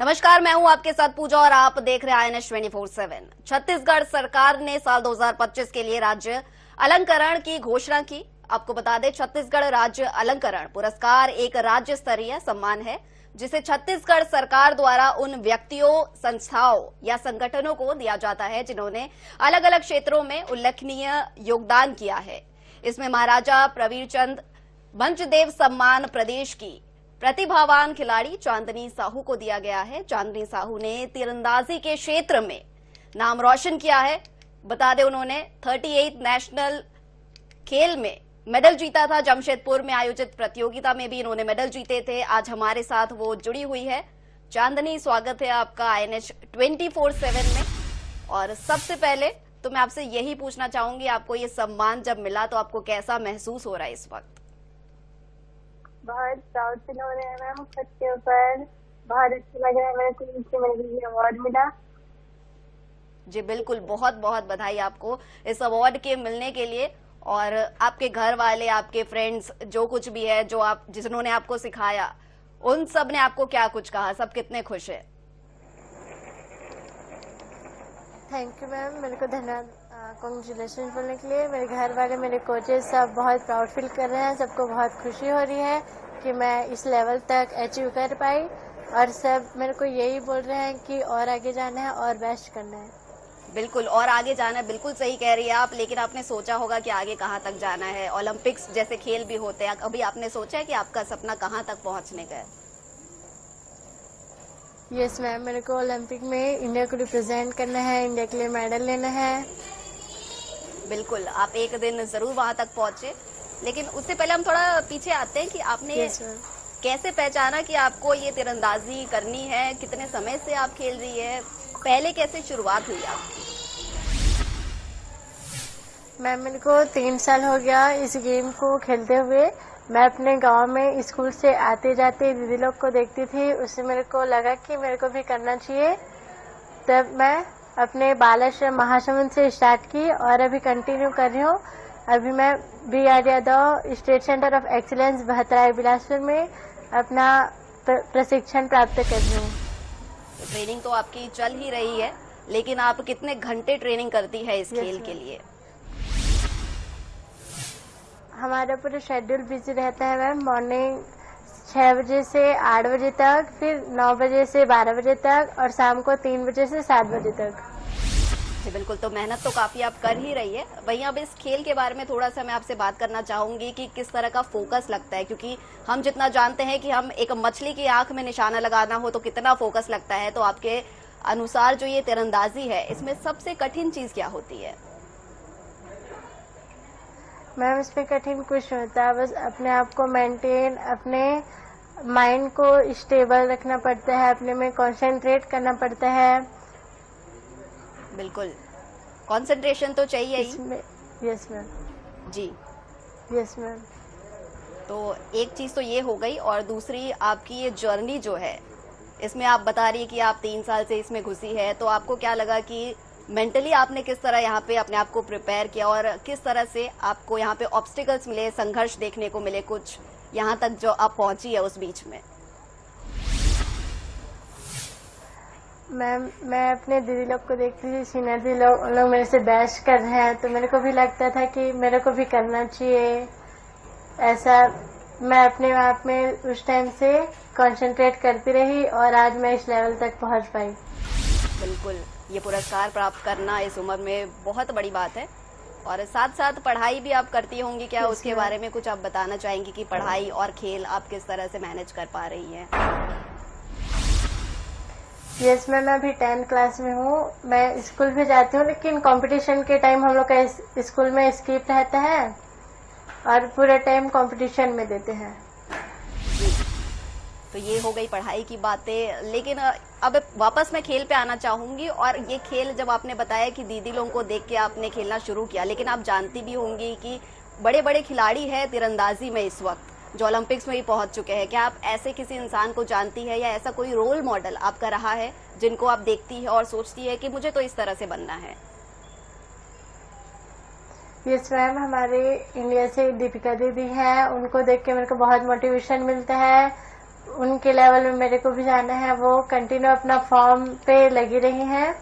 नमस्कार, मैं हूं आपके साथ पूजा और आप देख रहे हैं INS 24/7। छत्तीसगढ़ सरकार ने साल 2025 के लिए राज्य अलंकरण की घोषणा की। आपको बता दें, छत्तीसगढ़ राज्य अलंकरण पुरस्कार एक राज्य स्तरीय सम्मान है जिसे छत्तीसगढ़ सरकार द्वारा उन व्यक्तियों, संस्थाओं या संगठनों को दिया जाता है जिन्होंने अलग अलग क्षेत्रों में उल्लेखनीय योगदान किया है। इसमें महाराजा प्रवीरचंद मंचदेव सम्मान प्रदेश की प्रतिभावान खिलाड़ी चांदनी साहू को दिया गया है। चांदनी साहू ने तीरंदाजी के क्षेत्र में नाम रोशन किया है। बता दें, उन्होंने 38 नेशनल खेल में मेडल जीता था। जमशेदपुर में आयोजित प्रतियोगिता में भी इन्होंने मेडल जीते थे। आज हमारे साथ वो जुड़ी हुई है। चांदनी, स्वागत है आपका INS 24/7 में। और सबसे पहले तो मैं आपसे यही पूछना चाहूंगी, आपको ये सम्मान जब मिला तो आपको कैसा महसूस हो रहा है इस वक्त? बहुत प्राउड फील हो रहा है मैम, खुद के ऊपर बहुत अच्छा लग रहा है। मेरे को ये अवार्ड मिला। जी बिल्कुल, बहुत बहुत बधाई आपको इस अवार्ड के मिलने के लिए। और आपके घर वाले, आपके फ्रेंड्स, जो कुछ भी है, जो आप जिन्होंने आपको सिखाया, उन सब ने आपको क्या कुछ कहा? सब कितने खुश है? थैंक यू मैम, मेरे को धन्यवाद, कॉन्ग्रेचुलेशन बोलने के लिए। मेरे घर वाले, मेरे कोचेस सब बहुत प्राउड फील कर रहे हैं। सबको बहुत खुशी हो रही है कि मैं इस लेवल तक अचीव कर पाई। और सब मेरे को यही बोल रहे हैं कि और आगे जाना है और बेस्ट करना है। बिल्कुल, और आगे जाना है, बिल्कुल सही कह रही है आप। लेकिन आपने सोचा होगा कि आगे कहाँ तक जाना है। ओलंपिक्स जैसे खेल भी होते हैं, अभी आपने सोचा है कि आपका सपना कहाँ तक पहुँचने का है? यस मैम, मेरे को ओलंपिक में इंडिया को रिप्रेजेंट करना है, इंडिया के लिए मेडल लेना है। बिल्कुल, आप एक दिन जरूर वहां तक पहुंचे। लेकिन उससे पहले हम थोड़ा पीछे आते हैं कि आपने कैसे पहचाना कि आपको ये तीरंदाजी करनी है? कितने समय से आप खेल रही है? पहले कैसे शुरुआत हुई आपकी? मैम, मेरे को 3 साल हो गया इस गेम को खेलते हुए। मैं अपने गांव में स्कूल से आते जाते दीदी लोग को देखती थी, उससे मेरे को लगा कि मेरे को भी करना चाहिए। तब मैं अपने बालाश्रम महासमुंद से स्टार्ट की और अभी कंटिन्यू कर रही हूँ। अभी मैं BR Yadav state centre of excellence Bahatrai Bilaspur में अपना प्रशिक्षण प्राप्त कर रही हूँ। ट्रेनिंग तो आपकी चल ही रही है, लेकिन आप कितने घंटे ट्रेनिंग करती है इस खेल के लिए? हमारा पूरा शेड्यूल बिजी रहता है मैम। मॉर्निंग 6 बजे से 8 बजे तक, फिर 9 बजे से 12 बजे तक और शाम को 3 बजे से 7 बजे तक। जी बिल्कुल, तो मेहनत तो काफी आप कर ही रही है। वहीं अब इस खेल के बारे में थोड़ा सा मैं आपसे बात करना चाहूंगी कि किस तरह का फोकस लगता है, क्योंकि हम जितना जानते हैं कि हम एक मछली की आंख में निशाना लगाना हो तो कितना फोकस लगता है। तो आपके अनुसार जो ये तीरंदाजी है, इसमें सबसे कठिन चीज क्या होती है? मैम, इसमें कठिन कुछ होता है, बस अपने आप को मेंटेन, अपने माइंड को स्टेबल रखना पड़ता है, अपने में कंसंट्रेट करना पड़ता है। बिल्कुल, कंसंट्रेशन तो चाहिए ही। Yes ma'am. जी यस मैम। तो एक चीज तो ये हो गई, और दूसरी आपकी ये जर्नी जो है, इसमें आप बता रही है कि आप 3 साल से इसमें घुसी है। तो आपको क्या लगा कि मेंटली आपने किस तरह यहाँ पे अपने आप को प्रिपेयर किया, और किस तरह से आपको यहाँ पे ऑब्स्टिकल्स मिले, संघर्ष देखने को मिले कुछ, यहाँ तक जो आप पहुंची है उस बीच में? मैम, मैं अपने दीदी लोग को देखती थी, सीनियर दीदी लोग, उन लोग मेरे से बेस्ट कर रहे हैं, तो मेरे को भी लगता था कि मेरे को भी करना चाहिए ऐसा। मैं अपने आप में उस टाइम से कंसंट्रेट करती रही और आज मैं इस लेवल तक पहुंच पाई। बिल्कुल, ये पुरस्कार प्राप्त करना इस उम्र में बहुत बड़ी बात है। और साथ साथ पढ़ाई भी आप करती होंगी, क्या उसके बारे में कुछ आप बताना चाहेंगी कि पढ़ाई और खेल आप किस तरह से मैनेज कर पा रही हैं? यस मैम, मैं अभी 10th क्लास में हूँ। मैं स्कूल भी जाती हूँ, लेकिन कंपटीशन के टाइम हम लोग का स्कूल में स्किप रहता है और पूरा टाइम कंपटीशन में देते हैं। तो ये हो गई पढ़ाई की बातें। लेकिन अब वापस मैं खेल पे आना चाहूंगी। और ये खेल, जब आपने बताया कि दीदी लोगों को देख के आपने खेलना शुरू किया, लेकिन आप जानती भी होंगी कि बड़े बड़े खिलाड़ी हैं तीरंदाजी में इस वक्त, जो ओलंपिक्स में भी पहुंच चुके हैं। क्या आप ऐसे किसी इंसान को जानती है, या ऐसा कोई रोल मॉडल आपका रहा है जिनको आप देखती है और सोचती है कि मुझे तो इस तरह से बनना है? यस मैम, हमारे इंडिया से दीपिका दीदी हैं, उनको देख के मेरे को बहुत मोटिवेशन मिलता है। उनके लेवल में मेरे को भी जाना है, वो कंटिन्यू अपना फॉर्म पे लगी रही हैं।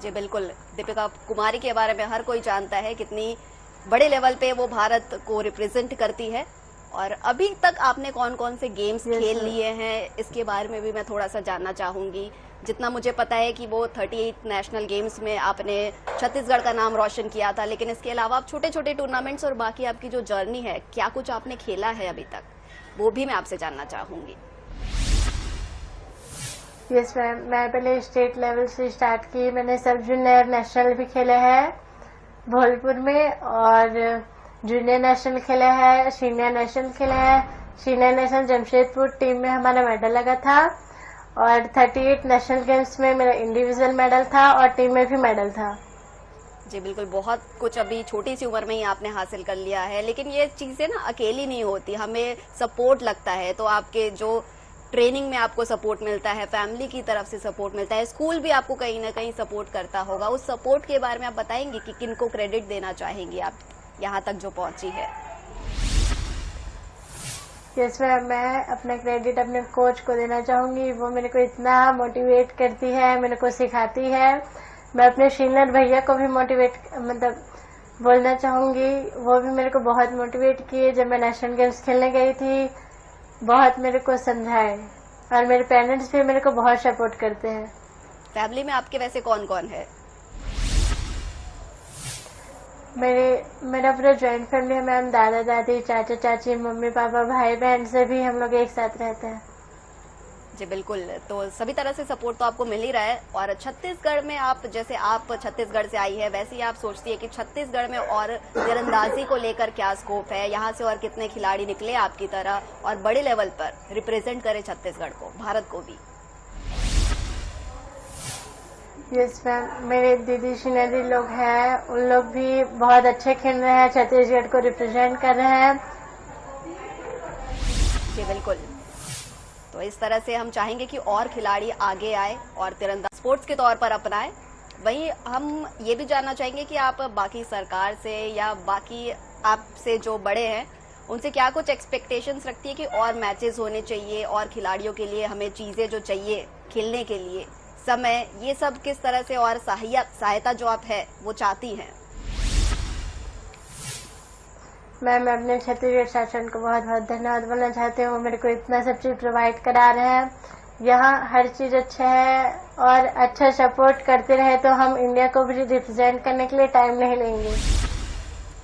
जी बिल्कुल, दीपिका कुमारी के बारे में हर कोई जानता है कितनी बड़े लेवल पे वो भारत को रिप्रेजेंट करती है। और अभी तक आपने कौन कौन से गेम्स खेल लिए हैं, इसके बारे में भी मैं थोड़ा सा जानना चाहूंगी। जितना मुझे पता है कि वो 38 नेशनल गेम्स में आपने छत्तीसगढ़ का नाम रोशन किया था, लेकिन इसके अलावा आप छोटे छोटे टूर्नामेंट्स और बाकी आपकी जो जर्नी है, क्या कुछ आपने खेला है अभी तक, वो भी मैं आपसे जानना चाहूंगी। यस मैम, मैं पहले स्टेट लेवल से स्टार्ट की। मैंने सब जूनियर नेशनल भी खेले हैं भोलपुर में, और जूनियर नेशनल खेला है, सीनियर नेशनल खेला है। सीनियर नेशनल जमशेदपुर टीम में हमारा मेडल लगा था, और 38 नेशनल गेम्स में मेरा इंडिविजुअल मेडल था और टीम में भी मेडल था। जी बिल्कुल, बहुत कुछ अभी छोटी सी उम्र में ही आपने हासिल कर लिया है, लेकिन ये चीजें ना अकेली नहीं होती, हमें सपोर्ट लगता है। तो आपके जो ट्रेनिंग में आपको सपोर्ट मिलता है, फैमिली की तरफ से सपोर्ट मिलता है, स्कूल भी आपको कहीं ना कहीं सपोर्ट करता होगा। उस सपोर्ट के बारे में आप बताएंगे कि किनको क्रेडिट देना चाहेंगे आप यहाँ तक जो पहुंची है? यस मैम, मैं अपना क्रेडिट अपने कोच को देना चाहूंगी। वो मेरे को इतना मोटिवेट करती है, मेरे को सिखाती है। मैं अपने सीनियर भैया को भी बोलना चाहूंगी, वो भी मेरे को बहुत मोटिवेट किए। जब मैं नेशनल गेम्स खेलने गई थी, बहुत मेरे को समझाए, और मेरे पेरेंट्स भी मेरे को बहुत सपोर्ट करते हैं। फैमिली में आपके वैसे कौन कौन है? मेरा पूरा ज्वाइंट फैमिली है मैम। दादा दादी, चाचा चाची, मम्मी पापा, भाई बहन से भी हम लोग एक साथ रहते हैं। जी बिल्कुल, तो सभी तरह से सपोर्ट तो आपको मिल ही रहा है। और छत्तीसगढ़ में आप, जैसे आप छत्तीसगढ़ से आई है, वैसे ही आप सोचती है कि छत्तीसगढ़ में और तीरंदाजी को लेकर क्या स्कोप है, यहाँ से और कितने खिलाड़ी निकले आपकी तरह और बड़े लेवल पर रिप्रेजेंट करे छत्तीसगढ़ को, भारत को भी? यस मैम, मेरे दीदी शिनरी लोग हैं, उन लोग भी बहुत अच्छे खेल रहे हैं, छत्तीसगढ़ को रिप्रेजेंट कर रहे हैं। जी बिल्कुल, तो इस तरह से हम चाहेंगे कि और खिलाड़ी आगे आए और तीरंदाजी स्पोर्ट्स के तौर पर अपनाएं। वहीं हम ये भी जानना चाहेंगे कि आप बाकी सरकार से या बाकी आपसे जो बड़े हैं उनसे क्या कुछ एक्सपेक्टेशंस रखती है कि और मैचेस होने चाहिए, और खिलाड़ियों के लिए हमें चीजें जो चाहिए खेलने के लिए, समय, ये सब किस तरह से और सहायता जो आप है वो चाहती हैं? मैं अपने छत्तीसगढ़ शासन को बहुत बहुत धन्यवाद बोलना चाहती हूँ। मेरे को इतना सब चीज प्रोवाइड करा रहे हैं, यहाँ हर चीज अच्छा है, और अच्छा सपोर्ट करते रहे तो हम इंडिया को भी रिप्रेजेंट करने के लिए टाइम नहीं लेंगे।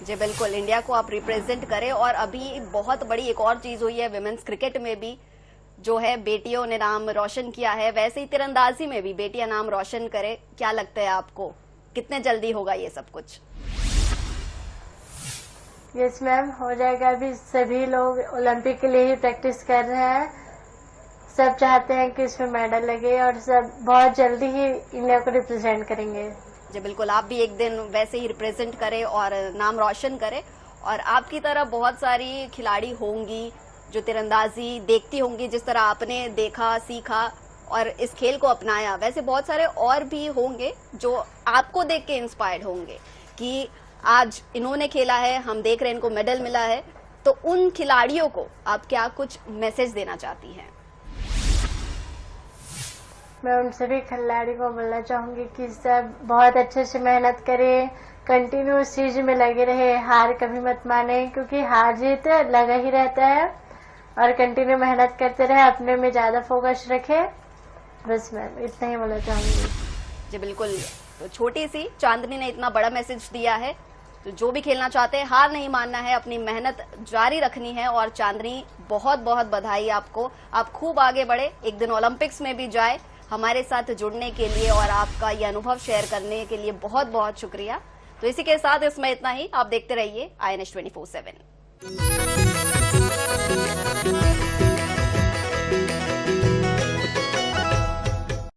जी बिल्कुल, इंडिया को आप रिप्रेजेंट करें। और अभी बहुत बड़ी एक और चीज हुई है विमेन्स क्रिकेट में भी, जो है बेटियों ने नाम रोशन किया है, वैसे ही तीरंदाजी में भी बेटियां नाम रोशन करे। क्या लगता है आपको, कितने जल्दी होगा ये सब कुछ? यस मैम, हो जाएगा। अभी सभी लोग ओलंपिक के लिए ही प्रैक्टिस कर रहे हैं, सब चाहते हैं कि इसमें मेडल लगे, और सब बहुत जल्दी ही इंडिया को रिप्रेजेंट करेंगे। जी बिल्कुल, आप भी एक दिन वैसे ही रिप्रेजेंट करें और नाम रोशन करें। और आपकी तरह बहुत सारी खिलाड़ी होंगी जो तीरंदाजी देखती होंगी, जिस तरह आपने देखा, सीखा और इस खेल को अपनाया। वैसे बहुत सारे और भी होंगे जो आपको देख के इंस्पायर्ड होंगे कि आज इन्होंने खेला है, हम देख रहे हैं इनको मेडल मिला है। तो उन खिलाड़ियों को आप क्या कुछ मैसेज देना चाहती हैं? मैं उन सभी खिलाड़ी को बोलना चाहूंगी कि सब बहुत अच्छे से मेहनत करें, कंटिन्यू उस चीज में लगे रहे, हार कभी मत माने, क्योंकि हार जीत लगा ही रहता है, और कंटिन्यू मेहनत करते रहे, अपने में ज्यादा फोकस रखे। बस मैम इतना ही बोलना चाहूंगी। जी बिल्कुल, तो छोटी सी चांदनी ने इतना बड़ा मैसेज दिया है। तो जो भी खेलना चाहते हैं, हार नहीं मानना है, अपनी मेहनत जारी रखनी है। और चांदनी, बहुत बहुत बधाई आपको, आप खूब आगे बढ़े, एक दिन ओलंपिक्स में भी जाए। हमारे साथ जुड़ने के लिए और आपका ये अनुभव शेयर करने के लिए बहुत बहुत शुक्रिया। तो इसी के साथ इसमें इतना ही। आप देखते रहिए INS 24/7।